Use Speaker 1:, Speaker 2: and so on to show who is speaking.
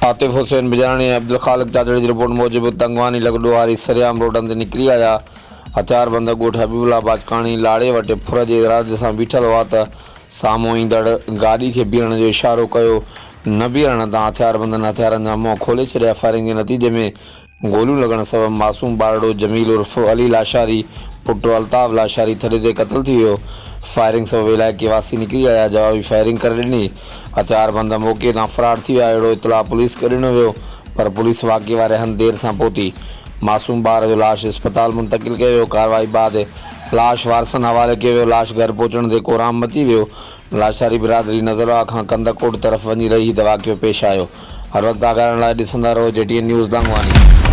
Speaker 1: आतिफ हुसैन बिजाणी अब्दुल खालिक चाचड़े की रिपोर्ट मूजिब तंगवाणी लगडोहारी सरियाम रोडन ते निकिरी आया। हथियारबंद ॻोठ हबीबुल्ला बाचकाणी लाड़े वटि फुर जे इरादे सां बीठल हुआ त साम्हूं ईंदड़ गाॾी खे बीहण जो इशारो कयो। न बीहण तां हथियारबंदनि हथियारनि जा मुंहं खोले छॾिया। फायरिंग जे नतीजे में गोलियूं लॻण सबबि मासूम ॿारड़ो जमील उर्फ अली लाशारी पुट अल्ताफ़ लाशारी थड़े ते क़त्ल थी वियो। फायरिंग सबबि इलाइक़े वासी निकिरी आया, जवाबी फायरिंग करे ॾिनी। हथियारबंद मौक़े तां फ़रार थी विया। अहिड़ो इतला पुलिस खे ॾिनो वियो, पर पुलिस वाक़े वारे हंधि देर सां पहुती। मासूम ॿार जो लाश अस्पताल मुंतक़िल कयो वियो। कार्रवाई बाद लाश वारसनि हवाले कयो वियो। लाश घर पहुचण ते कोराम मची वियो। लाशारी बिरादरी नज़रवा खां कंदकोट तरफ़ वञी रही त वाक़ियो पेश आयो। हर वक़्तु आगाहण लाइ ॾिसंदा रहो JTN न्यूज़ तंगवाणी।